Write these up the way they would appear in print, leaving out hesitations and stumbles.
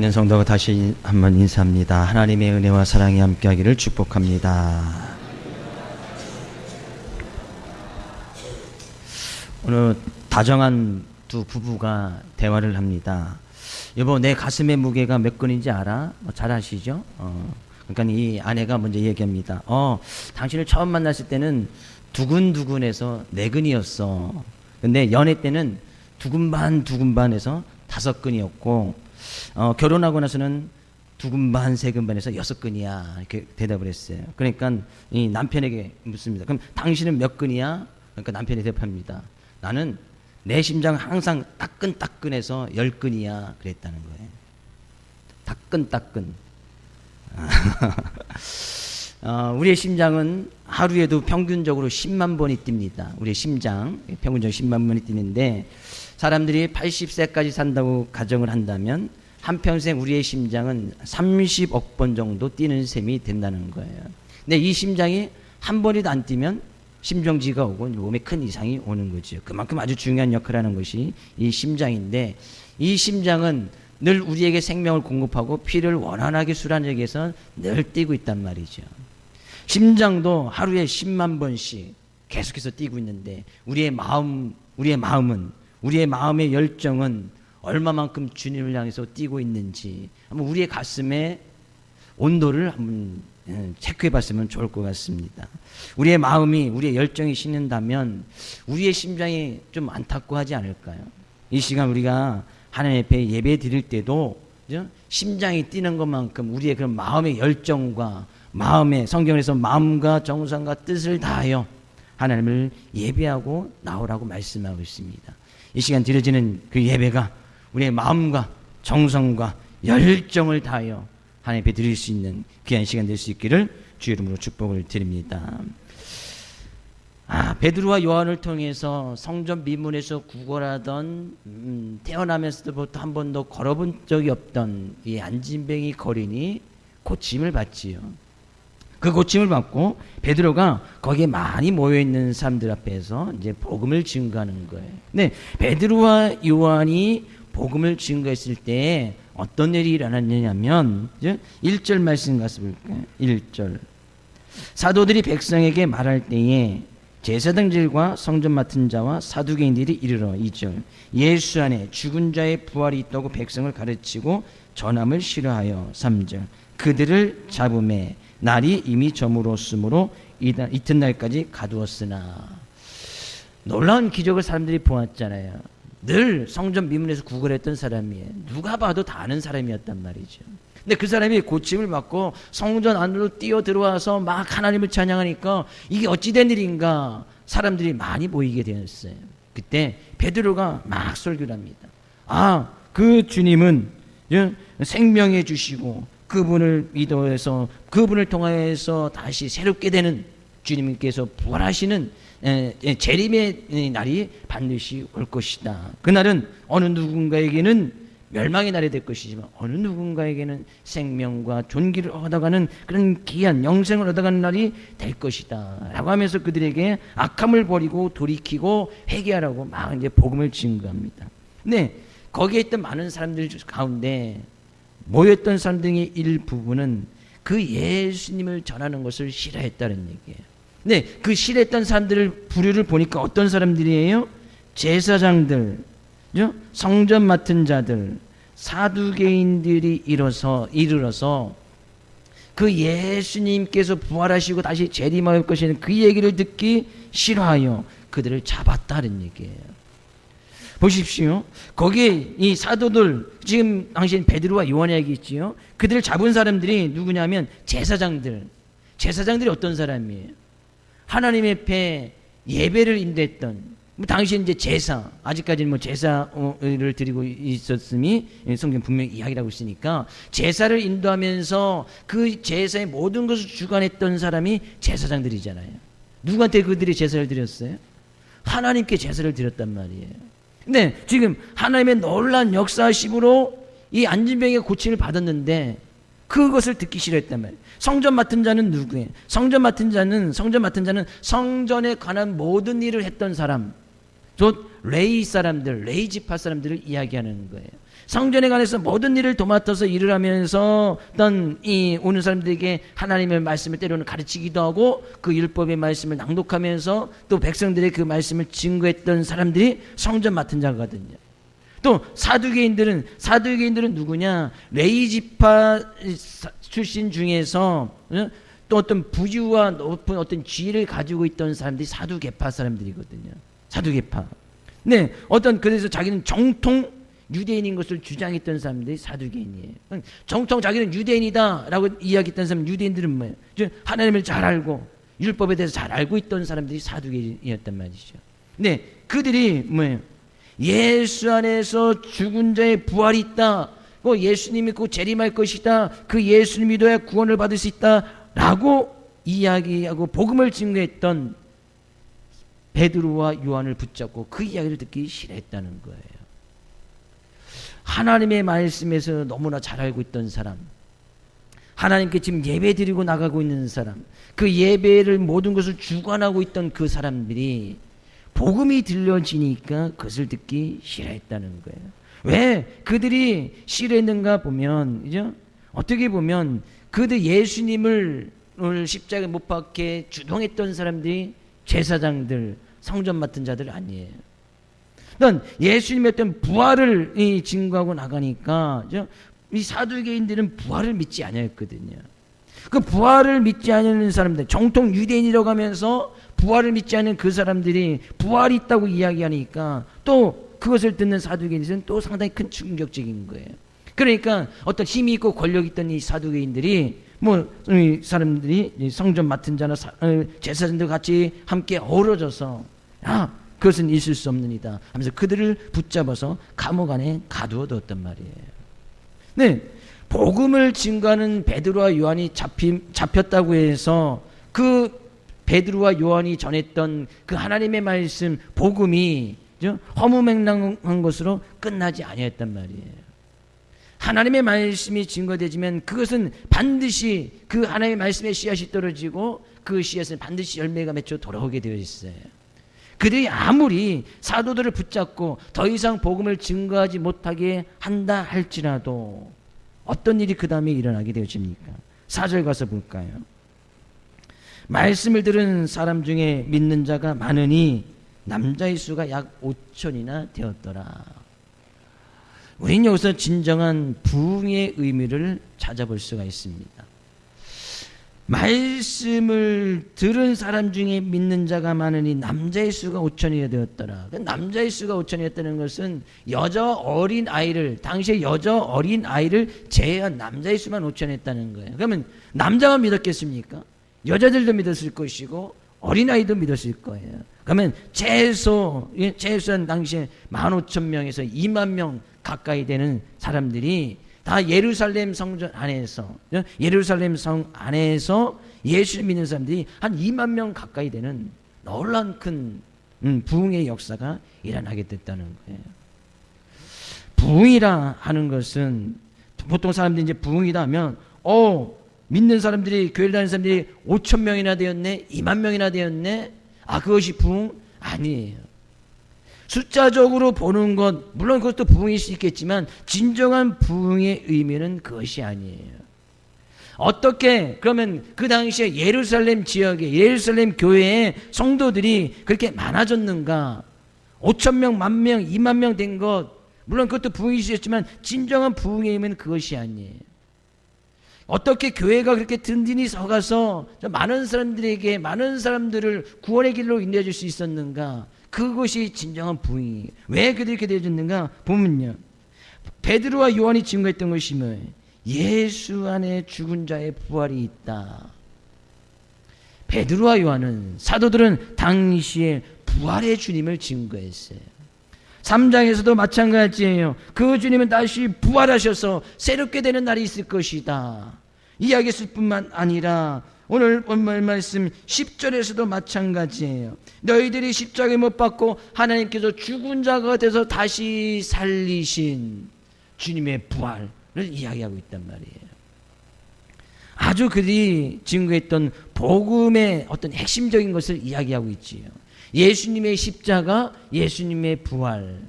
있는 성도가 다시 한번 인사합니다. 하나님의 은혜와 사랑이 함께하기를 축복합니다. 오늘 다정한 두 부부가 대화를 합니다. 여보, 내 가슴의 무게가 몇 근인지 알아? 잘 아시죠? 그러니까 이 아내가 먼저 얘기합니다. 당신을 처음 만났을 때는 두근두근해서 4근이었어. 근데 연애 때는 두근반해서 5근이었고, 결혼하고 나서는 2근반, 3근반에서 6근이야. 이렇게 대답을 했어요. 그러니까 이 남편에게 묻습니다. 그럼 당신은 몇 근이야? 그러니까 남편이 대답합니다. 나는 내 심장 항상 따끈따끈해서 10근이야. 그랬다는 거예요. 따끈따끈. 우리의 심장은 하루에도 평균적으로 10만 번이 뜁니다. 우리의 심장 평균적으로 10만 번이 뛰는데, 사람들이 80세까지 산다고 가정을 한다면 한평생 우리의 심장은 30억 번 정도 뛰는 셈이 된다는 거예요. 근데 이 심장이 한 번이도 안 뛰면 심정지가 오고 몸에 큰 이상이 오는 거죠. 그만큼 아주 중요한 역할을 하는 것이 이 심장인데, 이 심장은 늘 우리에게 생명을 공급하고 피를 원활하게 수란하기 위해서 늘 뛰고 있단 말이죠. 심장도 하루에 10만 번씩 계속해서 뛰고 있는데, 우리의 마음의 열정은 얼마만큼 주님을 향해서 뛰고 있는지 한번 우리의 가슴의 온도를 한번 체크해 봤으면 좋을 것 같습니다. 우리의 마음이, 우리의 열정이 식는다면 우리의 심장이 좀 안타까워 하지 않을까요? 이 시간 우리가 하나님 앞에 예배 드릴 때도 심장이 뛰는 것만큼 우리의 그런 마음의 열정과 성경에서 마음과 정성과 뜻을 다하여 하나님을 예배하고 나오라고 말씀하고 있습니다. 이 시간 드려지는 그 예배가 우리의 마음과 정성과 열정을 다하여 하나님 앞에 드릴 수 있는 귀한 시간 될 수 있기를 주의 이름으로 축복을 드립니다. 베드로와 요한을 통해서 성전 미문에서 구걸하던, 태어나면서부터 한 번도 걸어본 적이 없던 이 안진뱅이 거린이 고침을 받지요. 그 고침을 받고 베드로가 거기에 많이 모여있는 사람들 앞에서 이제 복음을 증거하는 거예요. 근데 베드로와 요한이 복음을 증거했을 때 어떤 일이 일어났냐면 1절 말씀 가서 볼까요? 1절. 사도들이 백성에게 말할 때에 제사장들과 성전 맡은 자와 사두개인들이 이르러 2절. 예수 안에 죽은 자의 부활이 있다고 백성을 가르치고 전함을 싫어하여 3절. 그들을 잡음에 날이 이미 저물었으므로 이튿날까지 가두었으나. 놀라운 기적을 사람들이 보았잖아요. 늘 성전 미문에서 구걸했던 사람이에요. 누가 봐도 다 아는 사람이었단 말이죠. 근데 그 사람이 고침을 받고 성전 안으로 뛰어 들어와서 막 하나님을 찬양하니까 이게 어찌된 일인가, 사람들이 많이 모이게 되었어요. 그때 베드로가 막 설교를 합니다. 그 주님은 생명해 주시고 그분을 믿어서 그분을 통하여서 다시 새롭게 되는 주님께서 부활하시는 재림의 날이 반드시 올 것이다. 그날은 어느 누군가에게는 멸망의 날이 될 것이지만 어느 누군가에게는 생명과 존귀를 얻어가는 그런 귀한 영생을 얻어가는 날이 될 것이다 라고 하면서 그들에게 악함을 버리고 돌이키고 회개하라고 막 이제 복음을 증거합니다. 근데 거기에 있던 많은 사람들 가운데 모였던 사람들의 일부분은 그 예수님을 전하는 것을 싫어했다는 얘기예요. 근데 그 싫어했던 사람들을 부류를 보니까 어떤 사람들이에요? 제사장들, 성전 맡은 자들, 사두개인들이 이르러서 그 예수님께서 부활하시고 다시 재림할 것이라는 그 얘기를 듣기 싫어하여 그들을 잡았다는 얘기예요. 보십시오. 거기에 이 사도들, 지금 당신 베드로와 요한이 얘기했지요. 그들을 잡은 사람들이 누구냐면 제사장들이 어떤 사람이에요? 하나님 앞에 예배를 인도했던, 당시 이제 아직까지는 제사를 드리고 있었음이 성경 분명히 이야기를 하고 있으니까 제사를 인도하면서 그 제사의 모든 것을 주관했던 사람이 제사장들이잖아요. 누구한테 그들이 제사를 드렸어요? 하나님께 제사를 드렸단 말이에요. 근데 지금 하나님의 놀라운 역사심으로 이 안진병의 고침을 받았는데 그것을 듣기 싫어했단 말이에요. 성전 맡은 자는 누구예요? 성전 맡은 자는 성전에 관한 모든 일을 했던 사람, 곧 레위 사람들, 레위 지파 사람들을 이야기하는 거예요. 성전에 관해서 모든 일을 도맡아서 일을 하면서 어떤 이 오는 사람들에게 하나님의 말씀을 때로는 가르치기도 하고 그 율법의 말씀을 낭독하면서 또 백성들의 그 말씀을 증거했던 사람들이 성전 맡은 자거든요. 또 사두개인들은 누구냐? 레위 지파 출신 중에서 또 어떤 부유와 높은 어떤 지위를 가지고 있던 사람들이 사두개파 사람들이거든요. 사두개파. 네, 그래서 자기는 정통 유대인인 것을 주장했던 사람들이 사두개인이에요. 정통 자기는 유대인이다라고 이야기했던 사람, 유대인들은 뭐예요? 하나님을 잘 알고 율법에 대해서 잘 알고 있던 사람들이 사두개인이었단 말이죠. 네, 그들이 뭐예요? 예수 안에서 죽은 자의 부활이 있다. 예수님이 꼭 재림할 것이다. 그 예수님 믿어야 구원을 받을 수 있다라고 이야기하고 복음을 증거했던 베드로와 요한을 붙잡고 그 이야기를 듣기 싫어했다는 거예요. 하나님의 말씀에서 너무나 잘 알고 있던 사람, 하나님께 지금 예배 드리고 나가고 있는 사람, 그 예배를 모든 것을 주관하고 있던 그 사람들이 복음이 들려지니까 그것을 듣기 싫어했다는 거예요. 왜 그들이 싫어했는가 보면, 그죠? 어떻게 보면 그들 예수님을 십자가에 못 박게 주동했던 사람들이 제사장들, 성전 맡은 자들 아니에요. 그러니까 예수님의 어떤 부활을 증거하고 나가니까 이 사두개인들은 부활을 믿지 않았거든요. 그 부활을 믿지 않는 사람들, 정통 유대인이라고 하면서 부활을 믿지 않는 그 사람들이 부활이 있다고 이야기하니까 또 그것을 듣는 사두개인들은 또 상당히 큰 충격적인 거예요. 그러니까 어떤 힘이 있고 권력 있던 이 사두개인들이 이 사람들이 성전 맡은 자나 제사장들 같이 함께 어우러져서 그것은 있을 수 없느니라 하면서 그들을 붙잡아서 감옥 안에 가두어 뒀단 말이에요. 네, 복음을 증거하는 베드로와 요한이 잡혔다고 해서 그 베드로와 요한이 전했던 그 하나님의 말씀 복음이 허무맹랑한 것으로 끝나지 아니했단 말이에요. 하나님의 말씀이 증거되지만 그것은 반드시 그 하나님의 말씀의 씨앗이 떨어지고 그 씨앗은 반드시 열매가 맺혀 돌아오게 되어 있어요. 그들이 아무리 사도들을 붙잡고 더 이상 복음을 증거하지 못하게 한다 할지라도 어떤 일이 그 다음에 일어나게 되어집니까? 4절 가서 볼까요? 말씀을 들은 사람 중에 믿는 자가 많으니 남자의 수가 약 5천이나 되었더라. 우리는 여기서 진정한 부흥의 의미를 찾아볼 수가 있습니다. 말씀을 들은 사람 중에 믿는 자가 많으니 남자의 수가 5천이나 되었더라. 남자의 수가 5천이었다는 것은 여자 어린 아이를, 당시에 여자 어린 아이를 제외한 남자의 수만 5천이었다는 거예요. 그러면 남자만 믿었겠습니까? 여자들도 믿었을 것이고 어린아이도 믿었을 거예요. 그러면 최소한 당시에 15,000명에서 2만 명 가까이 되는 사람들이 다 예루살렘 성전 안에서, 예루살렘 성 안에서 예수를 믿는 사람들이 한 2만 명 가까이 되는 놀라운 큰 부흥의 역사가 일어나게 됐다는 거예요. 부흥이라 하는 것은 보통 사람들이 이제 부흥이다 하면 믿는 사람들이, 교회를 다니는 사람들이 5,000명이나 되었네, 2만 명이나 되었네, 그것이 부흥? 아니에요. 숫자적으로 보는 것, 물론 그것도 부흥일 수 있겠지만 진정한 부흥의 의미는 그것이 아니에요. 어떻게 그러면 그 당시에 예루살렘 지역에, 예루살렘 교회에 성도들이 그렇게 많아졌는가? 5,000명, 10,000명, 2만 명 된 것, 물론 그것도 부흥일 수 있지만 진정한 부흥의 의미는 그것이 아니에요. 어떻게 교회가 그렇게 든든히 서가서 많은 사람들에게, 많은 사람들을 구원의 길로 인도해 줄 수 있었는가? 그것이 진정한 부흥이에요. 왜 그렇게 되어졌는가? 보면요, 베드로와 요한이 증거했던 것이 뭐예요? 예수 안에 죽은 자의 부활이 있다. 베드로와 요한은, 사도들은 당시에 부활의 주님을 증거했어요. 3장에서도 마찬가지예요. 그 주님은 다시 부활하셔서 새롭게 되는 날이 있을 것이다 이야기했을 뿐만 아니라 오늘 본문 말씀 10절에서도 마찬가지예요. 너희들이 십자가에 못 박고 하나님께서 죽은 자가 돼서 다시 살리신 주님의 부활을 이야기하고 있단 말이에요. 아주 그들이 증거했던 복음의 어떤 핵심적인 것을 이야기하고 있지요. 예수님의 십자가, 예수님의 부활.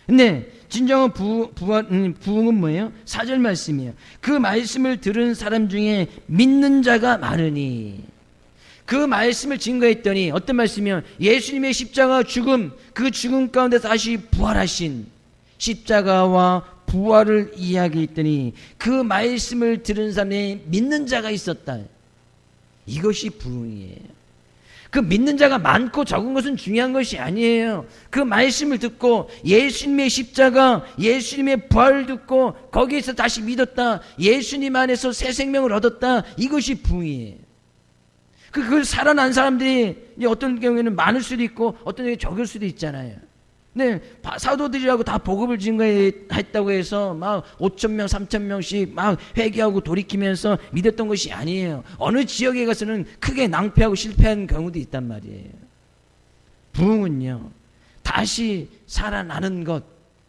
근데 진정한 부흥은 뭐예요? 4절 말씀이에요. 그 말씀을 들은 사람 중에 믿는 자가 많으니. 그 말씀을 증거했더니 어떤 말씀이요? 예수님의 십자가 죽음, 그 죽음 가운데 다시 부활하신 십자가와 부활을 이야기했더니 그 말씀을 들은 사람에 믿는 자가 있었다. 이것이 부흥이에요. 그 믿는 자가 많고 적은 것은 중요한 것이 아니에요. 그 말씀을 듣고 예수님의 십자가, 예수님의 부활을 듣고 거기에서 다시 믿었다. 예수님 안에서 새 생명을 얻었다. 이것이 부흥이에요. 그걸 살아난 사람들이 어떤 경우에는 많을 수도 있고 어떤 경우에 적을 수도 있잖아요. 네, 사도들이라고 다 복음을 증거했다고 해서 막 5,000명, 3,000명씩 막 회개하고 돌이키면서 믿었던 것이 아니에요. 어느 지역에 가서는 크게 낭패하고 실패한 경우도 있단 말이에요. 부흥은요, 다시 살아나는 것,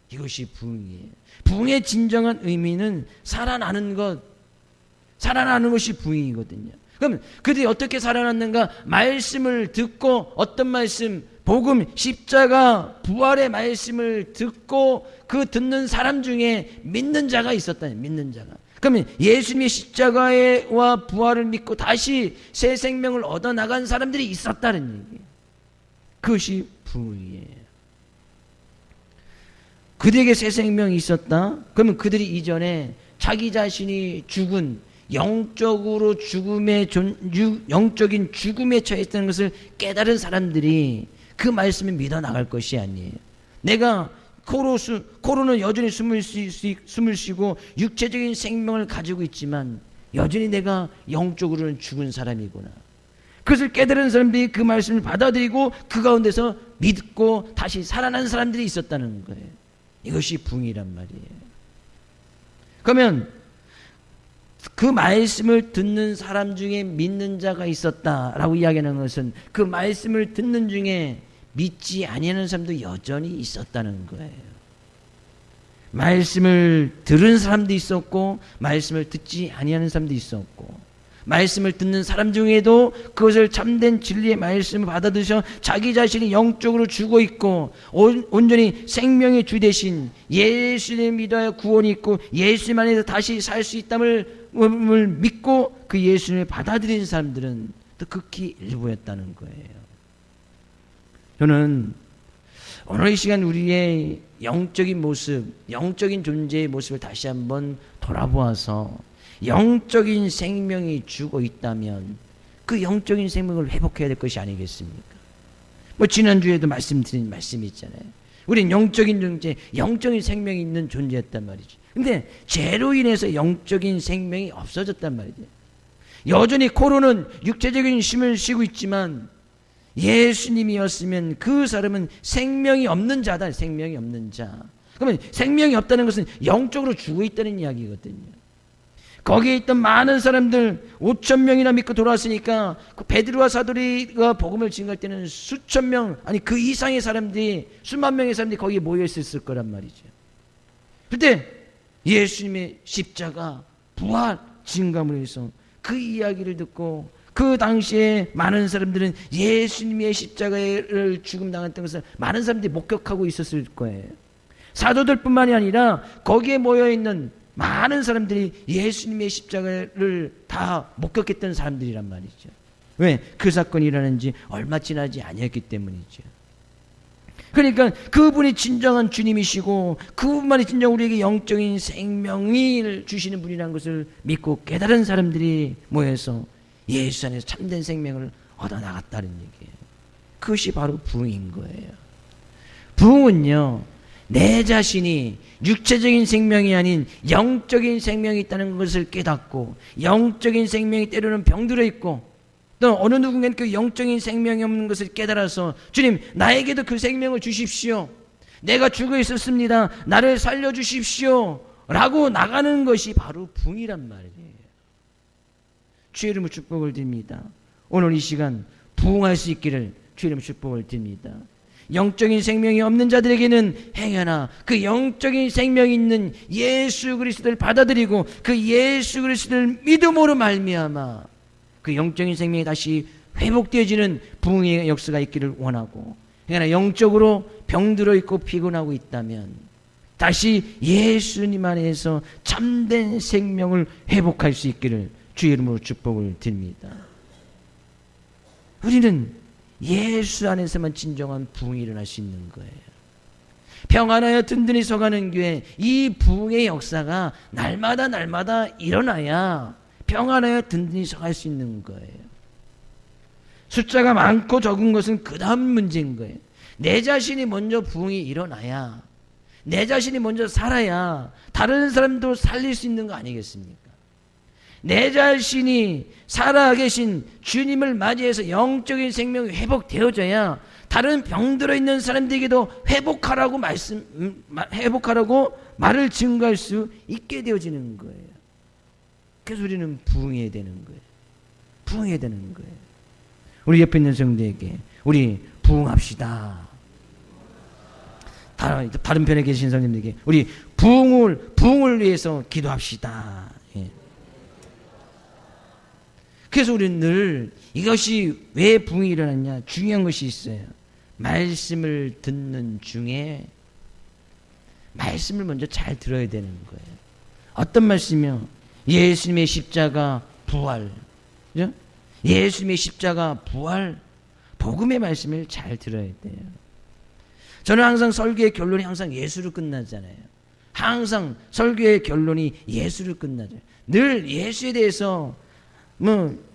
이것이 부흥이에요. 부흥의 진정한 의미는 살아나는 것, 살아나는 것이 부흥이거든요. 그럼 그들이 어떻게 살아났는가? 말씀을 듣고, 어떤 말씀? 복음, 십자가, 부활의 말씀을 듣고 그 듣는 사람 중에 믿는 자가 있었다. 믿는 자가. 그러면 예수님의 십자가와 부활을 믿고 다시 새 생명을 얻어나간 사람들이 있었다는 얘기예요. 그것이 부흥이에요. 그들에게 새 생명이 있었다? 그러면 그들이 이전에 자기 자신이 죽은 영적으로 영적인 죽음에 처했다는 것을 깨달은 사람들이 그 말씀을 믿어 나갈 것이 아니에요. 내가 코로는 여전히 숨을 쉬고 육체적인 생명을 가지고 있지만 여전히 내가 영적으로는 죽은 사람이구나. 그것을 깨달은 사람들이 그 말씀을 받아들이고 그 가운데서 믿고 다시 살아난 사람들이 있었다는 거예요. 이것이 부흥이란 말이에요. 그러면 그 말씀을 듣는 사람 중에 믿는 자가 있었다라고 이야기하는 것은 그 말씀을 듣는 중에 믿지 아니하는 사람도 여전히 있었다는 거예요. 말씀을 들은 사람도 있었고 말씀을 듣지 아니하는 사람도 있었고 말씀을 듣는 사람 중에도 그것을 참된 진리의 말씀을 받아들여 자기 자신이 영적으로 죽어 있고 온전히 생명의 주 되신 예수님을 믿어야 구원이 있고 예수님 안에서 다시 살 수 있다를 믿고 그 예수님을 받아들이는 사람들은 또 극히 일부였다는 거예요. 저는 오늘 이 시간 우리의 영적인 모습, 영적인 존재의 모습을 다시 한번 돌아보아서 영적인 생명이 죽어 있다면 그 영적인 생명을 회복해야 될 것이 아니겠습니까? 지난주에도 말씀드린 말씀이 있잖아요. 우리는 영적인 존재, 영적인 생명이 있는 존재였단 말이죠. 근데 죄로 인해서 영적인 생명이 없어졌단 말이죠. 여전히 코로는 육체적인 힘을 쉬고 있지만 예수님이었으면 그 사람은 생명이 없는 자다. 생명이 없는 자. 그러면 생명이 없다는 것은 영적으로 죽어 있다는 이야기거든요. 거기에 있던 많은 사람들 5,000명이나 믿고 돌아왔으니까 그 베드로와 사도리가 복음을 증거할 때는 수천 명 아니 그 이상의 사람들이 수만 명의 사람들이 거기에 모여 있었을 거란 말이죠. 그때 예수님의 십자가 부활 증감으로 해서 그 이야기를 듣고 그 당시에 많은 사람들은 예수님의 십자가를 죽음당했던 것을 많은 사람들이 목격하고 있었을 거예요. 사도들뿐만이 아니라 거기에 모여있는 많은 사람들이 예수님의 십자가를 다 목격했던 사람들이란 말이죠. 왜? 그 사건이 일어난지 얼마 지나지 아니었기 때문이죠. 그러니까 그분이 진정한 주님이시고 그분만이 진정 우리에게 영적인 생명을 주시는 분이라는 것을 믿고 깨달은 사람들이 모여서 예수 안에서 참된 생명을 얻어나갔다는 얘기예요. 그것이 바로 부흥인 거예요. 부흥은요, 내 자신이 육체적인 생명이 아닌 영적인 생명이 있다는 것을 깨닫고 영적인 생명이 때로는 병들어 있고 또 어느 누군가는 그 영적인 생명이 없는 것을 깨달아서 주님 나에게도 그 생명을 주십시오. 내가 죽어 있었습니다. 나를 살려주십시오. 라고 나가는 것이 바로 부흥이란 말이에요. 주의 이름으로 축복을 드립니다. 오늘 이 시간 부흥할 수 있기를 주의 이름으로 축복을 드립니다. 영적인 생명이 없는 자들에게는 행여나 그 영적인 생명이 있는 예수 그리스도를 받아들이고 그 예수 그리스도를 믿음으로 말미암아 그 영적인 생명이 다시 회복되어지는 부흥의 역사가 있기를 원하고 행여나 영적으로 병들어 있고 피곤하고 있다면 다시 예수님 안에서 참된 생명을 회복할 수 있기를 주의 이름으로 축복을 드립니다. 우리는 예수 안에서만 진정한 부흥이 일어날 수 있는 거예요. 평안하여 든든히 서가는 교회, 이 부흥의 역사가 날마다 일어나야 평안하여 든든히 서갈 수 있는 거예요. 숫자가 많고 적은 것은 그 다음 문제인 거예요. 내 자신이 먼저 부흥이 일어나야, 내 자신이 먼저 살아야 다른 사람도 살릴 수 있는 거 아니겠습니까? 내 자신이 살아계신 주님을 맞이해서 영적인 생명이 회복되어져야 다른 병들어 있는 사람들에게도 회복하라고 말을 증거할 수 있게 되어지는 거예요. 그래서 우리는 부흥해야 되는 거예요. 부흥해야 되는 거예요. 우리 옆에 있는 성도에게 우리 부흥합시다. 다른 편에 계신 성님들에게 우리 부흥을 위해서 기도합시다. 예. 그래서 우리는 늘 이것이 왜 부흥이 일어났냐, 중요한 것이 있어요. 말씀을 듣는 중에 말씀을 먼저 잘 들어야 되는 거예요. 어떤 말씀이요? 예수님의 십자가 부활, 그죠? 예수님의 십자가 부활, 복음의 말씀을 잘 들어야 돼요. 저는 항상 설교의 결론이 항상 예수로 끝나잖아요. 항상 설교의 결론이 예수로 끝나죠. 늘 예수에 대해서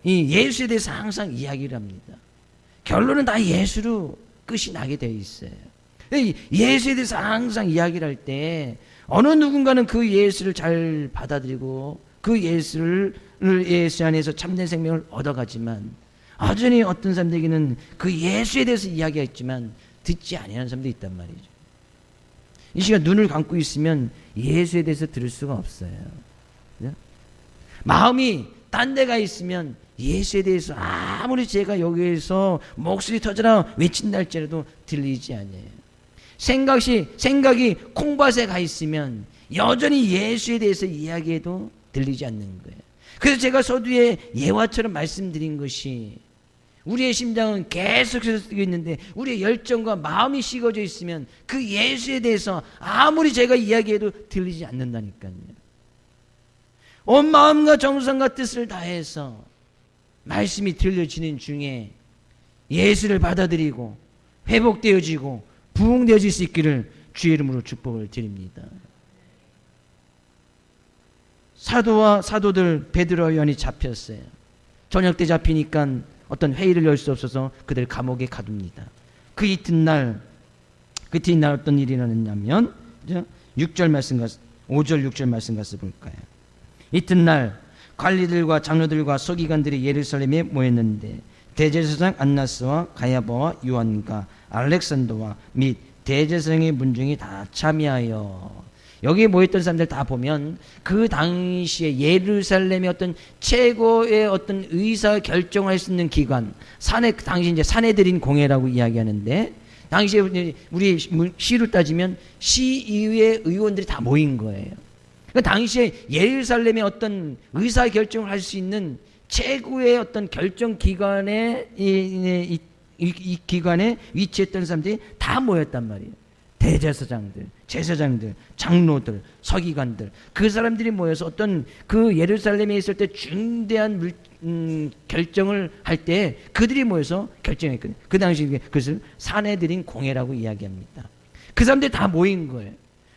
예수에 대해서 항상 이야기를 합니다. 결론은 다 예수로 끝이 나게 되어 있어요. 예수에 대해서 항상 이야기를 할 때 어느 누군가는 그 예수를 잘 받아들이고 그 예수 안에서 참된 생명을 얻어가지만, 여전히 어떤 사람들에게는 그 예수에 대해서 이야기했지만 듣지 아니하는 사람도 있단 말이죠. 이 시간 눈을 감고 있으면 예수에 대해서 들을 수가 없어요. 그죠? 마음이 딴 데가 있으면 예수에 대해서 아무리 제가 여기에서 목소리 터져라 외친다 할지라도 들리지 않아요. 생각이 콩밭에 가 있으면 여전히 예수에 대해서 이야기해도 들리지 않는 거예요. 그래서 제가 서두에 예화처럼 말씀드린 것이, 우리의 심장은 계속해서 뛰고 있는데 우리의 열정과 마음이 식어져 있으면 그 예수에 대해서 아무리 제가 이야기해도 들리지 않는다니까요. 온 마음과 정성과 뜻을 다해서 말씀이 들려지는 중에 예수를 받아들이고 회복되어지고 부흥되어질 수 있기를 주의 이름으로 축복을 드립니다. 사도들 베드로와 요한이 잡혔어요. 저녁 때 잡히니까 어떤 회의를 열 수 없어서 그들 감옥에 가둡니다. 그 이튿날 어떤 일이 일어났냐면 6절 말씀 5절 6절 말씀 가서 볼까요? 이튿날 관리들과 장로들과 서기관들이 예루살렘에 모였는데 대제사장 안나스와 가야바와 요한과 알렉산더와 및 대제사장의 문중이 다 참여하여, 여기에 모였던 사람들 다 보면 그 당시에 예루살렘의 어떤 최고의 어떤 의사 결정할 수 있는 기관, 당시 이제 사내들인 공회라고 이야기하는데, 당시에 우리 시로 따지면 시의회 의원들이 다 모인 거예요. 그러니까 당시에 예루살렘의 어떤 의사 결정을 할 수 있는 최고의 어떤 결정 기관에 이 기관에 위치했던 사람들이 다 모였단 말이에요. 대제사장들, 제사장들, 장로들, 서기관들, 그 사람들이 모여서 어떤 그 예루살렘에 있을 때 중대한 결정을 할 때 그들이 모여서 결정했거든요. 그 당시 그것을 사내들인 공회라고 이야기합니다. 그 사람들이 다 모인 거예요.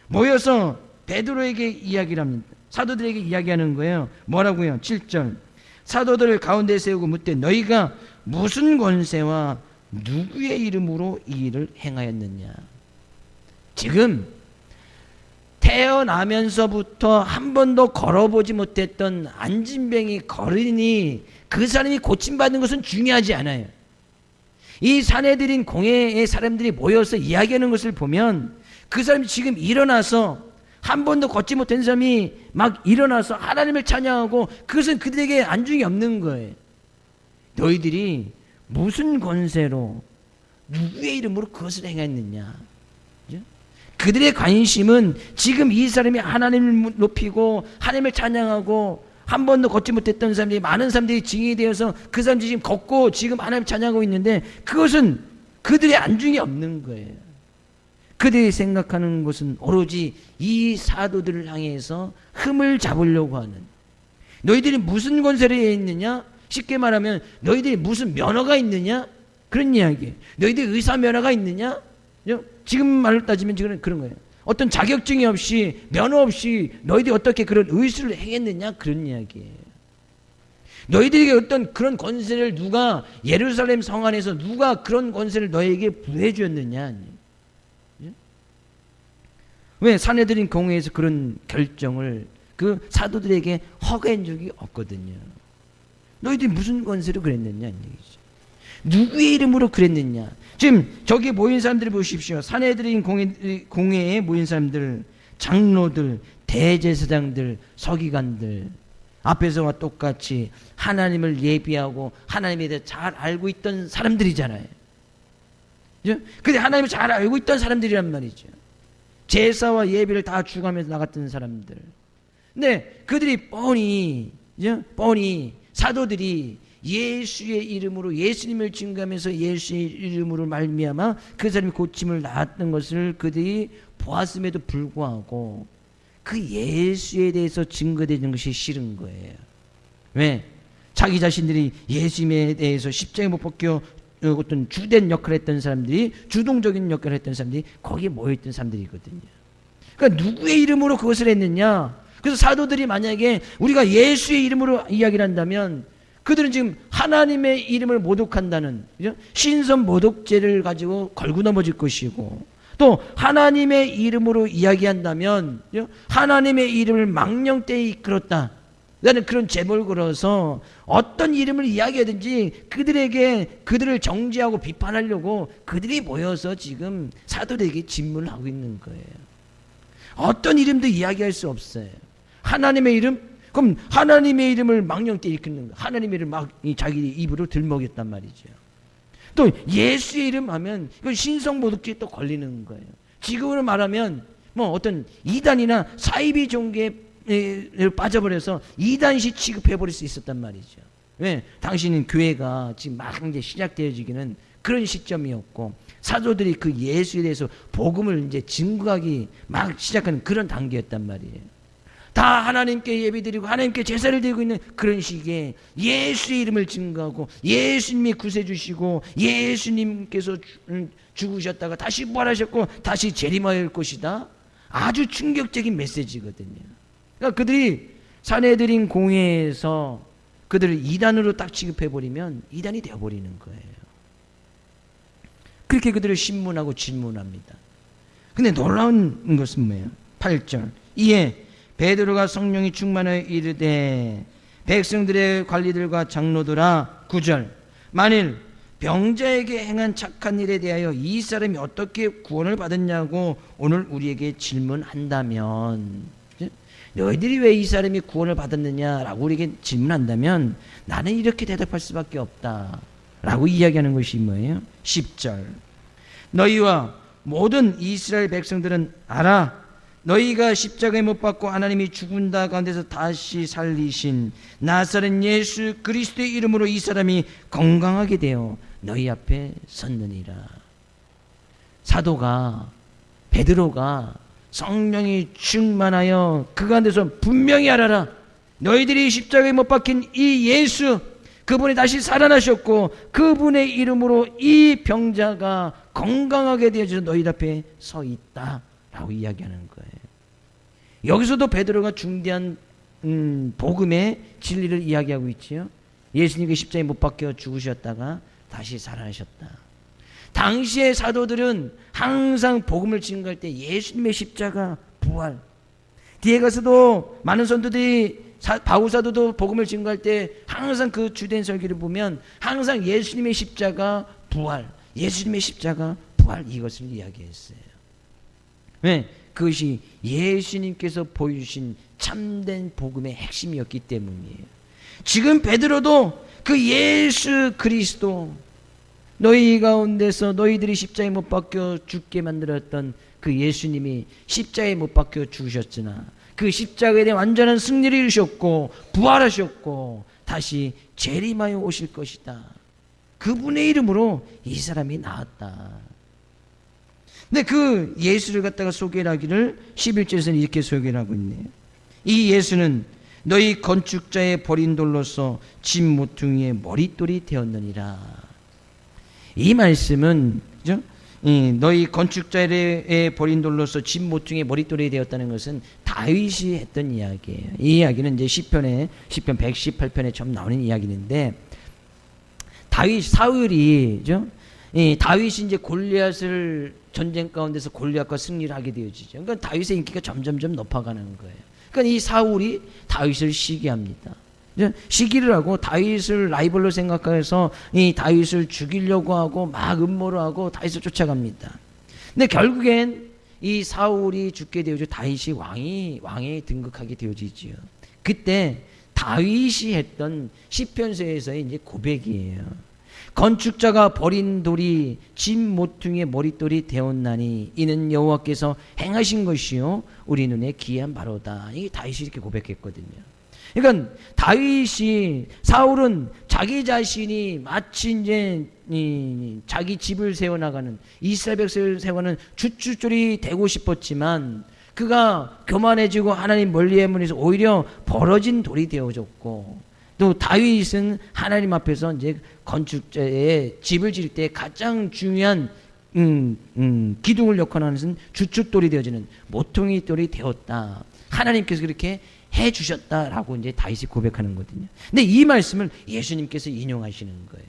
모여서 베드로에게 이야기를 합니다. 사도들에게 이야기하는 거예요. 뭐라고요? 7절. 사도들을 가운데 세우고 묻되 너희가 무슨 권세와 누구의 이름으로 이 일을 행하였느냐. 지금 태어나면서부터 한 번도 걸어보지 못했던 안진뱅이 거린이, 그 사람이 고침받는 것은 중요하지 않아요. 이 사내들인 공회의 사람들이 모여서 이야기하는 것을 보면 그 사람이 지금 일어나서 한 번도 걷지 못한 사람이 막 일어나서 하나님을 찬양하고, 그것은 그들에게 안중이 없는 거예요. 너희들이 무슨 권세로 누구의 이름으로 그것을 행했느냐. 그들의 관심은 지금 이 사람이 하나님을 높이고 하나님을 찬양하고 한 번도 걷지 못했던 사람들이, 많은 사람들이 증인이 되어서 그 사람들이 지금 걷고 지금 하나님을 찬양하고 있는데 그것은 그들의 안중이 없는 거예요. 그들이 생각하는 것은 오로지 이 사도들을 향해서 흠을 잡으려고 하는, 너희들이 무슨 권세를 있느냐? 쉽게 말하면 너희들이 무슨 면허가 있느냐? 그런 이야기. 너희들이 의사 면허가 있느냐? 지금 말로 따지면 지금 그런 거예요. 어떤 자격증이 없이, 면허 없이 너희들이 어떻게 그런 의술을 행했느냐? 그런 이야기예요. 너희들에게 어떤 그런 권세를 누가, 예루살렘 성 안에서 누가 그런 권세를 너희에게 부여해 주었느냐? 왜? 사내들인 공회에서 그런 결정을 그 사도들에게 허가한 적이 없거든요. 너희들이 무슨 권세로 그랬느냐? 누구의 이름으로 그랬느냐? 지금 저기 모인 사람들을 보십시오. 사내들인 공회에 모인 사람들, 장로들, 대제사장들, 서기관들, 앞에서와 똑같이 하나님을 예비하고 하나님에 대해 잘 알고 있던 사람들이잖아요. 근데 하나님을 잘 알고 있던 사람들이란 말이죠. 제사와 예배를 다 주가면서 나갔던 사람들. 근데 그들이 뻔히 사도들이 예수의 이름으로 예수님을 증거하면서 예수의 이름으로 말미암아 그 사람이 고침을 나았던 것을 그들이 보았음에도 불구하고 그 예수에 대해서 증거되는 것이 싫은 거예요. 왜? 자기 자신들이 예수님에 대해서 십자가에 못 박혀 어떤 주된 역할을 했던 사람들이, 주동적인 역할을 했던 사람들이 거기에 모여있던 사람들이거든요. 그러니까 누구의 이름으로 그것을 했느냐? 그래서 사도들이 만약에 우리가 예수의 이름으로 이야기를 한다면 그들은 지금 하나님의 이름을 모독한다는, 신선 모독죄를 가지고 걸고 넘어질 것이고, 또 하나님의 이름으로 이야기한다면 하나님의 이름을 망령되이 이끌었다, 나는 그런 제목을 걸어서 어떤 이름을 이야기하든지 그들을 정죄하고 비판하려고 그들이 모여서 지금 사도들에게 질문을 하고 있는 거예요. 어떤 이름도 이야기할 수 없어요. 하나님의 이름? 그럼 하나님의 이름을 망령되이 이끄는 거, 하나님의 이름을 막 자기 입으로 들먹였단 말이죠. 또 예수의 이름 하면 이건 신성모독죄에 또 걸리는 거예요. 지금으로 말하면 뭐 어떤 이단이나 사이비 종교에 빠져버려서 이단식 취급해버릴 수 있었단 말이죠. 왜? 당신은 교회가 지금 막 이제 시작되어지기는 그런 시점이었고, 사도들이 그 예수에 대해서 복음을 이제 증거하기 막 시작하는 그런 단계였단 말이에요. 다 하나님께 예배드리고 하나님께 제사를 드리고 있는 그런 시기에 예수의 이름을 증거하고 예수님이 구세 주시고 예수님께서 죽으셨다가 다시 부활하셨고 다시 재림하실 것이다. 아주 충격적인 메시지거든요. 그러니까 그들이 사내들인 공회에서 그들을 이단으로 딱 취급해버리면 이단이 되어버리는 거예요. 그렇게 그들을 신문하고 질문합니다. 근데 놀라운 것은 뭐예요? 8절. 이에 베드로가 성령이 충만하여 이르되 백성들의 관리들과 장로들아, 9절. 만일 병자에게 행한 착한 일에 대하여 이 사람이 어떻게 구원을 받았냐고 오늘 우리에게 질문한다면, 너희들이 왜 이 사람이 구원을 받았느냐라고 우리에게 질문한다면 나는 이렇게 대답할 수밖에 없다 라고 이야기하는 것이 뭐예요? 10절. 너희와 모든 이스라엘 백성들은 알아. 너희가 십자가에 못 박고 하나님이 죽은 자 가운데서 다시 살리신 나사렛 예수 그리스도의 이름으로 이 사람이 건강하게 되어 너희 앞에 섰느니라. 사도가 베드로가 성령이 충만하여 그 가운데서 분명히 알아라. 너희들이 십자가에 못 박힌 이 예수, 그분이 다시 살아나셨고 그분의 이름으로 이 병자가 건강하게 되어져서 너희 앞에 서 있다 라고 이야기하는 거예요. 여기서도 베드로가 중대한 복음의 진리를 이야기하고 있지요. 예수님께 십자가에 못 박혀 죽으셨다가 다시 살아나셨다. 당시의 사도들은 항상 복음을 증거할 때 예수님의 십자가, 부활, 뒤에 가서도 많은 선도들이 바울 사도도 복음을 증거할 때 항상 그 주된 설교를 보면 항상 예수님의 십자가, 부활, 예수님의 십자가, 부활, 이것을 이야기했어요. 왜? 그것이 예수님께서 보여주신 참된 복음의 핵심이었기 때문이에요. 지금 베드로도 그 예수 그리스도, 너희 가운데서 너희들이 십자가에 못 박혀 죽게 만들었던 그 예수님이 십자가에 못 박혀 죽으셨으나 그 십자가에 대한 완전한 승리를 이루셨고 부활하셨고 다시 재림하여 오실 것이다. 그분의 이름으로 이 사람이 나았다. 근데 그 예수를 갖다가 소개를 하기를 11절에서는 이렇게 소개를 하고 있네요. 이 예수는 너희 건축자의 버린 돌로서 집 모퉁이의 머릿돌이 되었느니라. 이 말씀은 그죠? 너희 건축자의 버린 돌로서 집 모퉁이의 머릿돌이 되었다는 것은 다윗이 했던 이야기예요. 이 이야기는 이제 시편 118편에 처음 나오는 이야기인데, 사울이 그죠? 다윗이 이제 골리앗을 전쟁 가운데서 골리앗과 승리를 하게 되어지죠. 그러니까 다윗의 인기가 점점점 높아가는 거예요. 그러니까 이 사울이 다윗을 시기합니다. 시기를 하고 다윗을 라이벌로 생각해서 이 다윗을 죽이려고 하고 막 음모를 하고 다윗을 쫓아갑니다. 근데 결국엔 이 사울이 죽게 되어지고 다윗이 왕에 등극하게 되어지지요. 그때 다윗이 했던 시편서에서의 이제 고백이에요. 건축자가 버린 돌이 집 모퉁이의 머릿돌이 되었나니 이는 여호와께서 행하신 것이요 우리 눈에 기이한 바로다. 이게 다윗이 이렇게 고백했거든요. 그러니까 사울은 자기 자신이 마치 이제 자기 집을 세워나가는, 이스라엘 백성을 세워가는 주춧돌이 되고 싶었지만 그가 교만해지고 하나님 멀리해문에서 오히려 벌어진 돌이 되어졌고, 또 다윗은 하나님 앞에서 이제 건축자의 집을 지을 때 가장 중요한 기둥을 역할하는 것은 주춧돌이 되어지는 모퉁이 돌이 되었다. 하나님께서 그렇게 해 주셨다라고 이제 다윗이 고백하는 거거든요. 근데 이 말씀을 예수님께서 인용하시는 거예요.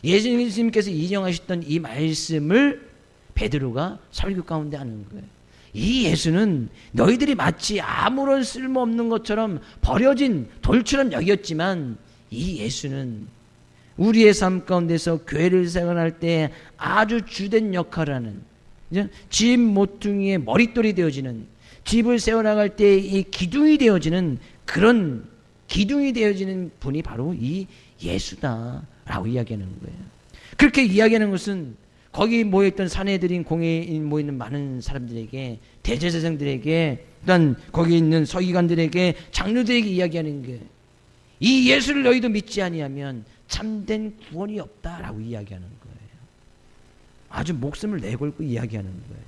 예수님께서 인용하셨던 이 말씀을 베드로가 설교 가운데 하는 거예요. 이 예수는 너희들이 마치 아무런 쓸모없는 것처럼 버려진 돌처럼 여겼지만, 이 예수는 우리의 삶 가운데서 교회를 생활할 때 아주 주된 역할을 하는, 집 모퉁이의 머릿돌이 되어지는, 집을 세워나갈 때 이 기둥이 되어지는, 그런 기둥이 되어지는 분이 바로 이 예수다라고 이야기하는 거예요. 그렇게 이야기하는 것은 거기 모여있던 사내들인 공회에 모이는 많은 사람들에게, 대제사장들에게, 또한 거기 있는 서기관들에게, 장로들에게 이야기하는 게, 이 예수를 너희도 믿지 아니하면 참된 구원이 없다라고 이야기하는 거예요. 아주 목숨을 내걸고 이야기하는 거예요.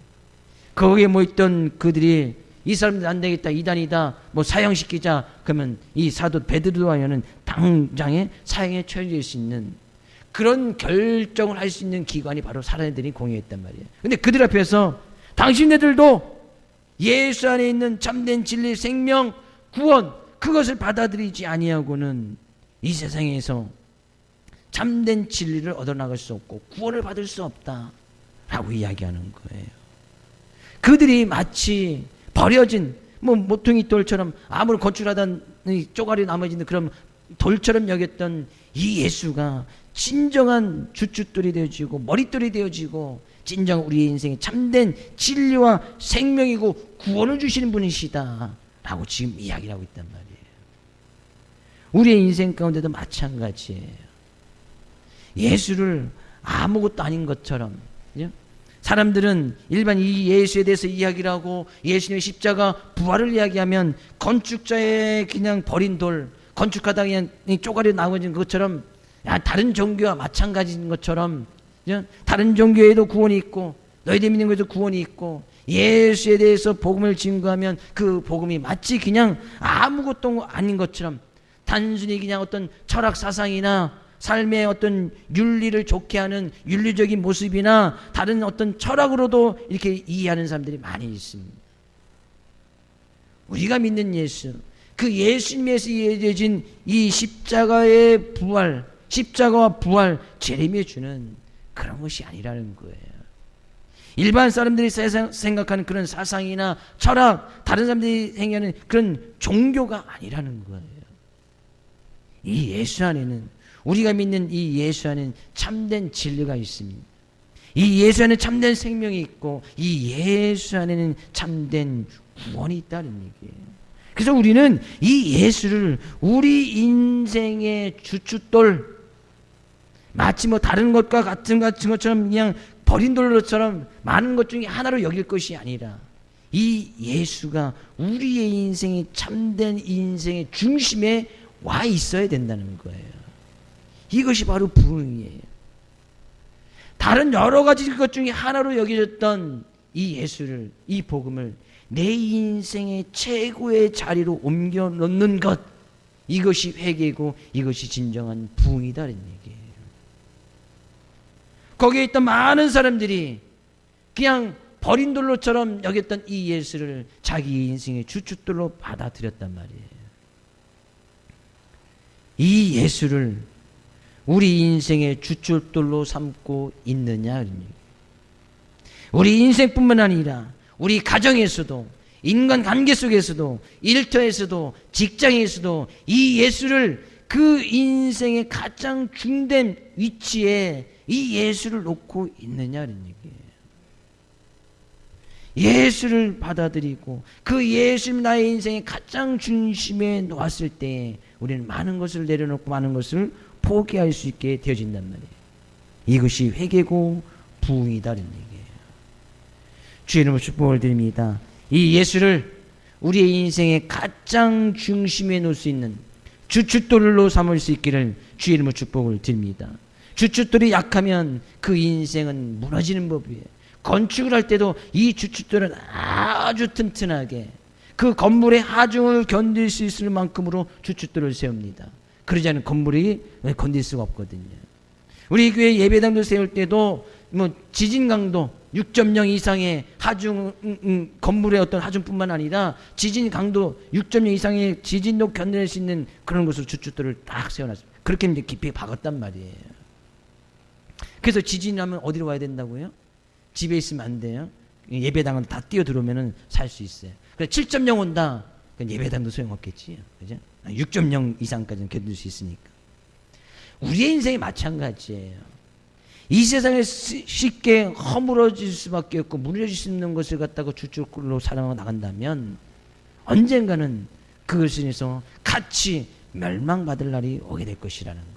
거기에 모였던 그들이 이 사람들 안 되겠다, 이단이다, 뭐 사형시키자, 그러면 이 사도 베드로와는 당장에 사형에 처해질 수 있는 그런 결정을 할 수 있는 기관이 바로 사내들이 공유했단 말이에요. 근데 그들 앞에서 당신네들도 예수 안에 있는 참된 진리, 생명, 구원, 그것을 받아들이지 아니하고는 이 세상에서 참된 진리를 얻어나갈 수 없고 구원을 받을 수 없다라고 이야기하는 거예요. 그들이 마치 버려진 모퉁이 돌처럼 아무리 건축하던 쪼가리 남아있는 그런 돌처럼 여겼던 이 예수가 진정한 주춧돌이 되어지고 머릿돌이 되어지고 진정 우리의 인생에 참된 진리와 생명이고 구원을 주시는 분이시다 라고 지금 이야기를 하고 있단 말이에요. 우리의 인생 가운데도 마찬가지예요. 예수를 아무것도 아닌 것처럼, 사람들은 일반 이 예수에 대해서 이야기를 하고 예수님의 십자가 부활을 이야기하면 건축자의 그냥 버린 돌, 건축하다 그냥 쪼가리 나머진 것처럼, 다른 종교와 마찬가지인 것처럼, 다른 종교에도 구원이 있고 너희들 믿는 것에도 구원이 있고, 예수에 대해서 복음을 증거하면 그 복음이 마치 그냥 아무것도 아닌 것처럼, 단순히 그냥 어떤 철학 사상이나 삶의 어떤 윤리를 좋게 하는 윤리적인 모습이나 다른 어떤 철학으로도 이렇게 이해하는 사람들이 많이 있습니다. 우리가 믿는 예수, 그 예수님에서 이해되어진 이 십자가의 부활, 십자가와 부활, 재림이 주는 그런 것이 아니라는 거예요. 일반 사람들이 생각하는 그런 사상이나 철학, 다른 사람들이 생각하는 그런 종교가 아니라는 거예요. 이 예수 안에는, 우리가 믿는 이 예수 안에는 참된 진리가 있습니다. 이 예수 안에는 참된 생명이 있고 이 예수 안에는 참된 구원이 있다는 얘기예요. 그래서 우리는 이 예수를 우리 인생의 주춧돌, 마치 뭐 다른 것과 같은 것처럼 그냥 버린 돌로처럼 많은 것 중에 하나로 여길 것이 아니라 이 예수가 우리의 인생의 참된 인생의 중심에 와 있어야 된다는 거예요. 이것이 바로 부흥이에요. 다른 여러 가지 것 중에 하나로 여겨졌던 이 예수를, 이 복음을 내 인생의 최고의 자리로 옮겨 놓는 것, 이것이 회개고 이것이 진정한 부흥이다는 얘기예요. 거기에 있던 많은 사람들이 그냥 버린 돌로처럼 여겼던 이 예수를 자기 인생의 주춧돌로 받아들였단 말이에요. 이 예수를 우리 인생의 주춧돌로 삼고 있느냐? 우리 인생뿐만 아니라 우리 가정에서도, 인간 관계 속에서도, 일터에서도, 직장에서도 이 예수를 그 인생의 가장 중된 위치에 이 예수를 놓고 있느냐는 얘기예요. 예수를 받아들이고 그 예수님 나의 인생의 가장 중심에 놓았을 때 우리는 많은 것을 내려놓고 많은 것을 포기할 수 있게 되어진단 말이에요. 이것이 회개고 부흥이다는 얘기예요. 주의 이름으로 축복을 드립니다. 이 예수를 우리의 인생의 가장 중심에 놓을 수 있는 주춧돌로 삼을 수 있기를 주의 이름으로 축복을 드립니다. 주춧돌이 약하면 그 인생은 무너지는 법이에요. 건축을 할 때도 이 주춧돌은 아주 튼튼하게 그 건물의 하중을 견딜 수 있을 만큼으로 주춧돌을 세웁니다. 그러지 않으면 건물이 건들 수가 없거든요. 우리 교회 예배당도 세울 때도 지진 강도 6.0 이상의 하중, 건물의 어떤 하중뿐만 아니라 지진 강도 6.0 이상의 지진도 견딜 수 있는 그런 곳으로 주춧돌을 딱 세워놨습니다. 그렇게 이제 깊이 박았단 말이에요. 그래서 지진이 나면 어디로 와야 된다고요? 집에 있으면 안 돼요. 예배당은 다 뛰어 들어오면 살 수 있어요. 그래 7.0 온다. 예배당도 소용없겠지. 그죠? 6.0 이상까지는 견딜 수 있으니까. 우리의 인생이 마찬가지예요. 이 세상에 쉽게 허물어질 수밖에 없고 무너질 수 있는 것을 갖다가 주춧돌로 사랑하고 나간다면 언젠가는 그것을 인해서 같이 멸망받을 날이 오게 될 것이라는 거예요.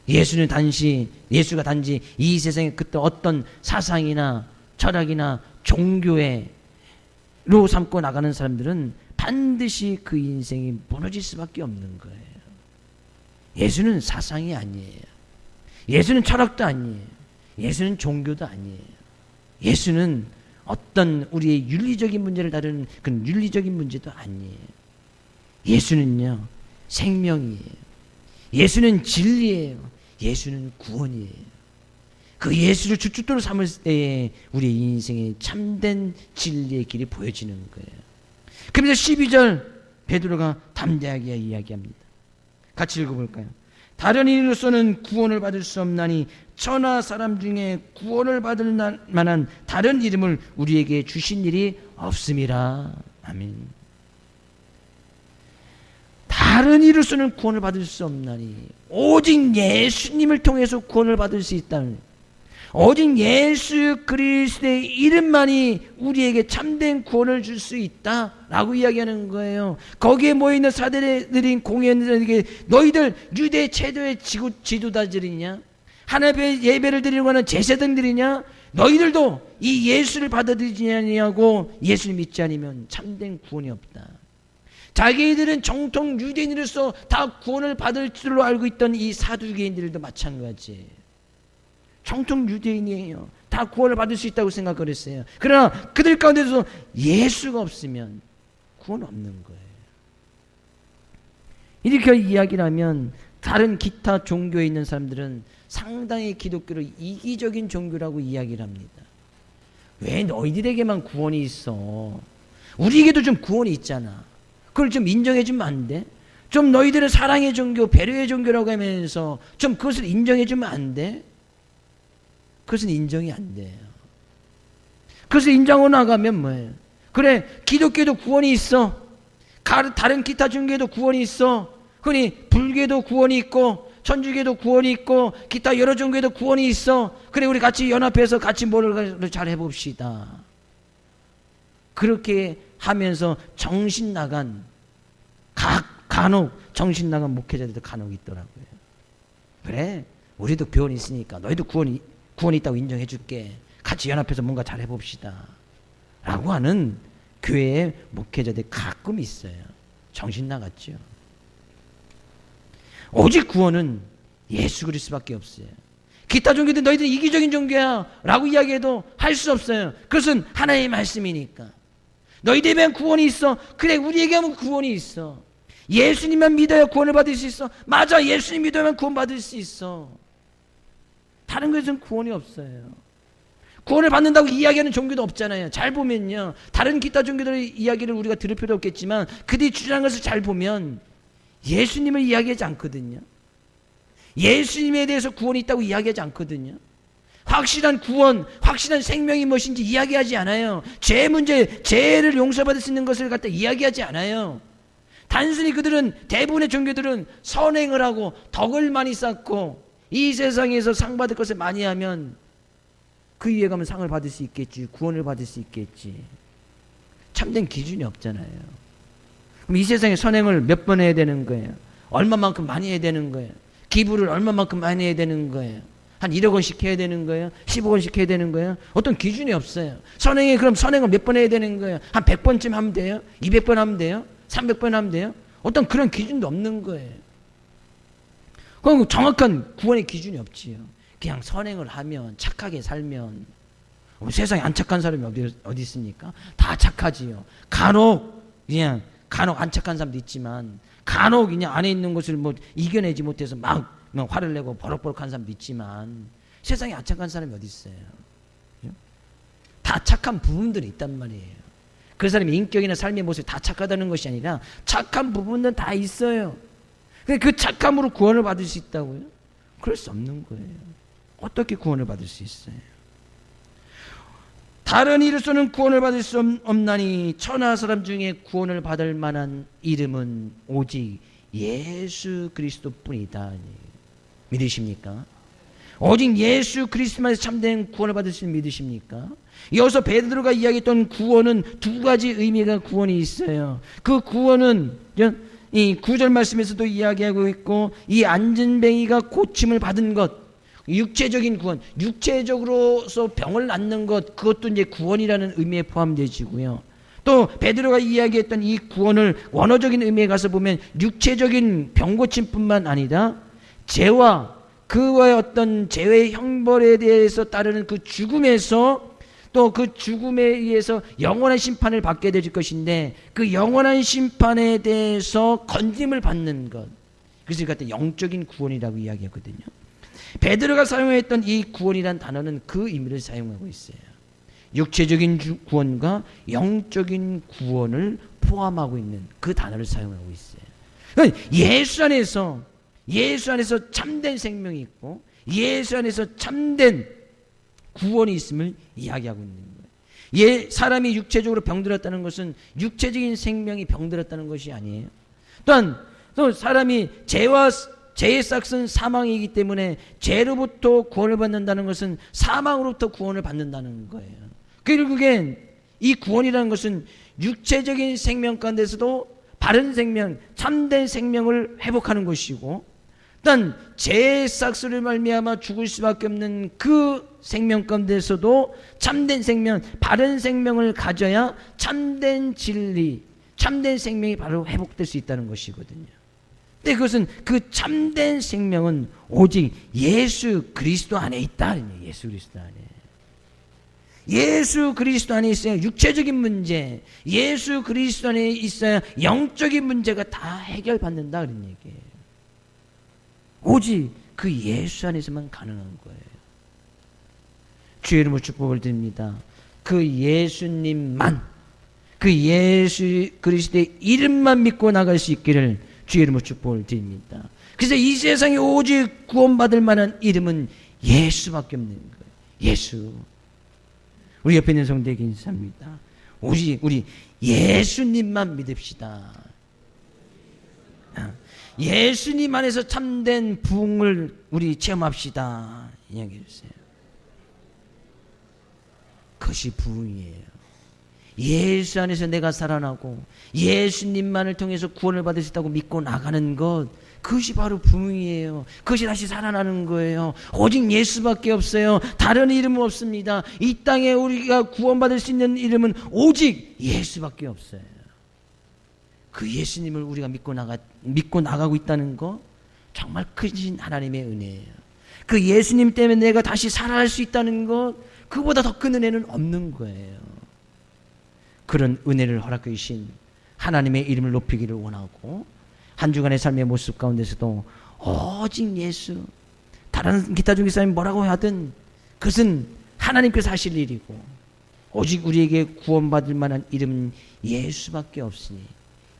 예수가 단지 이 세상에 그때 어떤 사상이나 철학이나 종교로 삼고 나가는 사람들은 반드시 그 인생이 무너질 수밖에 없는 거예요. 예수는 사상이 아니에요. 예수는 철학도 아니에요. 예수는 종교도 아니에요. 예수는 어떤 우리의 윤리적인 문제를 다루는 그런 윤리적인 문제도 아니에요. 예수는요, 생명이에요. 예수는 진리예요. 예수는 구원이에요. 그 예수를 주춧돌로 삼을 때에 우리의 인생의 참된 진리의 길이 보여지는 거예요. 그러면서 12절 베드로가 담대하게 이야기합니다. 같이 읽어볼까요? 다른 이로서는 구원을 받을 수 없나니 천하 사람 중에 구원을 받을 만한 다른 이름을 우리에게 주신 일이 없음이라. 아멘. 다른 이로서는 구원을 받을 수 없나니 오직 예수님을 통해서 구원을 받을 수 있다는, 오직 예수 그리스도의 이름만이 우리에게 참된 구원을 줄 수 있다라고 이야기하는 거예요. 거기에 모여있는 사대들인 공회원들에게 너희들 유대 제도의 지도자들이냐, 하나님의 예배를 드리려고 하는 제사장들이냐, 너희들도 이 예수를 받아들이지 아니하고 예수를 믿지 않으면 참된 구원이 없다. 자기들은 정통 유대인으로서 다 구원을 받을 줄로 알고 있던 이 사두개인들도 마찬가지예요. 정통 유대인이에요. 다 구원을 받을 수 있다고 생각을 했어요. 그러나 그들 가운데서 예수가 없으면 구원 없는 거예요. 이렇게 이야기를 하면 다른 기타 종교에 있는 사람들은 상당히 기독교를 이기적인 종교라고 이야기를 합니다. 왜 너희들에게만 구원이 있어? 우리에게도 좀 구원이 있잖아. 그걸 좀 인정해 주면 안 돼? 좀 너희들은 사랑의 종교, 배려의 종교라고 하면서 좀 그것을 인정해 주면 안 돼? 그것은 인정이 안 돼요. 그것을 인정하고 나가면 뭐예요? 그래, 기독교도 구원이 있어. 다른 기타 종교에도 구원이 있어. 흔히 불교도 구원이 있고 천주교도 구원이 있고 기타 여러 종교에도 구원이 있어. 그래, 우리 같이 연합해서 같이 뭐를 잘 해봅시다. 그렇게 하면서 정신 나간 간혹 정신 나간 목회자들도 간혹 있더라고요. 그래, 우리도 구원이 있으니까 너희도 구원이 있다고 인정해 줄게. 같이 연합해서 뭔가 잘 해봅시다 라고 하는 교회의 목회자들이 가끔 있어요. 정신 나갔죠. 오직 구원은 예수 그리스도밖에 없어요. 기타 종교들 너희들 이기적인 종교야 라고 이야기해도 할 수 없어요. 그것은 하나님의 말씀이니까. 너희들에 대한 구원이 있어. 그래, 우리에게 하면 구원이 있어. 예수님만 믿어야 구원을 받을 수 있어. 맞아, 예수님 믿어야만 구원 받을 수 있어. 다른 것은 구원이 없어요. 구원을 받는다고 이야기하는 종교도 없잖아요. 잘 보면요, 다른 기타 종교들의 이야기를 우리가 들을 필요 없겠지만 그들이 주장하는 것을 잘 보면 예수님을 이야기하지 않거든요. 예수님에 대해서 구원이 있다고 이야기하지 않거든요. 확실한 구원, 확실한 생명이 무엇인지 이야기하지 않아요. 죄 문제, 죄를 용서받을 수 있는 것을 갖다 이야기하지 않아요. 단순히 그들은, 대부분의 종교들은 선행을 하고 덕을 많이 쌓고 이 세상에서 상 받을 것을 많이 하면 그 위에 가면 상을 받을 수 있겠지, 구원을 받을 수 있겠지. 참된 기준이 없잖아요. 그럼 이 세상에 선행을 몇 번 해야 되는 거예요? 얼마만큼 많이 해야 되는 거예요? 기부를 얼마만큼 많이 해야 되는 거예요? 한 1억 원씩 해야 되는 거예요? 10억 원씩 해야 되는 거예요? 어떤 기준이 없어요. 선행에 그럼 선행을 몇 번 해야 되는 거예요? 한 100번쯤 하면 돼요? 200번 하면 돼요? 300번 하면 돼요? 어떤 그런 기준도 없는 거예요. 그럼 정확한 구원의 기준이 없지요. 그냥 선행을 하면, 착하게 살면. 세상에 안 착한 사람이 어디 있습니까? 다 착하지요. 간혹 안 착한 사람도 있지만, 간혹 그냥 안에 있는 것을 뭐 이겨내지 못해서 막 화를 내고 버럭버럭한 사람도 있지만, 세상에 안 착한 사람이 어디 있어요? 다 착한 부분들이 있단 말이에요. 그 사람의 인격이나 삶의 모습이 다 착하다는 것이 아니라 착한 부분은 다 있어요. 그 착함으로 구원을 받을 수 있다고요? 그럴 수 없는 거예요. 어떻게 구원을 받을 수 있어요? 다른 이로서는 구원을 받을 수 없나니 천하 사람 중에 구원을 받을 만한 이름은 오직 예수 그리스도뿐이다. 믿으십니까? 오직 예수 그리스도만에서 참된 구원을 받을 수 있는 믿으십니까? 여기서 베드로가 이야기했던 구원은 두 가지 의미가 구원이 있어요. 그 구원은 이 9절 말씀에서도 이야기하고 있고, 이 안진뱅이가 고침을 받은 것, 육체적인 구원, 육체적으로서 병을 낫는 것, 그것도 이제 구원이라는 의미에 포함되지고요. 또 베드로가 이야기했던 이 구원을 원어적인 의미에 가서 보면 육체적인 병 고침뿐만 아니라 죄와 그와의 어떤 죄의 형벌에 대해서 따르는 그 죽음에서, 또 그 죽음에 의해서 영원한 심판을 받게 될 것인데, 그 영원한 심판에 대해서 건짐을 받는 것, 그것을 갖다 영적인 구원이라고 이야기하거든요. 베드로가 사용했던 이 구원이란 단어는 그 의미를 사용하고 있어요. 육체적인 구원과 영적인 구원을 포함하고 있는 그 단어를 사용하고 있어요. 그러니까 예수 안에서 참된 생명이 있고 예수 안에서 참된 구원이 있음을 이야기하고 있는 거예요. 사람이 육체적으로 병들었다는 것은 육체적인 생명이 병들었다는 것이 아니에요. 또한 또 사람이 죄의 싹은 사망이기 때문에 죄로부터 구원을 받는다는 것은 사망으로부터 구원을 받는다는 거예요. 결국엔 이 구원이라는 것은 육체적인 생명 가운데서도 바른 생명, 참된 생명을 회복하는 것이고, 또한 죄의 싹스를 말미암아 죽을 수밖에 없는 그 생명 가운데서도 참된 생명, 바른 생명을 가져야 참된 진리, 참된 생명이 바로 회복될 수 있다는 것이거든요. 근데 그것은, 그 참된 생명은 오직 예수 그리스도 안에 있다. 예수 그리스도 안에. 예수 그리스도 안에 있어야 육체적인 문제, 예수 그리스도 안에 있어야 영적인 문제가 다 해결받는다 그런 얘기예요. 오직 그 예수 안에서만 가능한 거예요. 주의 이름으로 축복을 드립니다. 그 예수님만, 그 예수 그리스도의 이름만 믿고 나갈 수 있기를 주의 이름으로 축복을 드립니다. 그래서 이 세상에 오직 구원받을 만한 이름은 예수밖에 없는 거예요. 예수. 우리 옆에 있는 성도에게 인사합니다. 오직 우리 예수님만 믿읍시다. 예수님 안에서 참된 부흥을 우리 체험합시다. 이야기해 주세요. 그것이 부흥이에요. 예수 안에서 내가 살아나고 예수님만을 통해서 구원을 받을 수 있다고 믿고 나가는 것, 그것이 바로 부흥이에요. 그것이 다시 살아나는 거예요. 오직 예수밖에 없어요. 다른 이름은 없습니다. 이 땅에 우리가 구원받을 수 있는 이름은 오직 예수밖에 없어요. 그 예수님을 우리가 믿고 나가고 있다는 거 정말 크신 하나님의 은혜예요. 그 예수님 때문에 내가 다시 살아날 수 있다는 것, 그보다 더 큰 은혜는 없는 거예요. 그런 은혜를 허락해 주신 하나님의 이름을 높이기를 원하고, 한 주간의 삶의 모습 가운데서도 오직 예수, 다른 기타 종교사님이 뭐라고 하든 그것은 하나님께서 하실 일이고, 오직 우리에게 구원받을 만한 이름은 예수밖에 없으니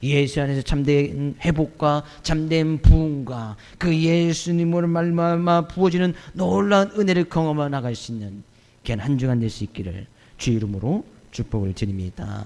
예수 안에서 참된 회복과 참된 부흥과 그 예수님으로 말미암아 부어지는 놀라운 은혜를 경험해 나갈 수 있는 귀한 한 주간 될 수 있기를 주 이름으로 축복을 드립니다.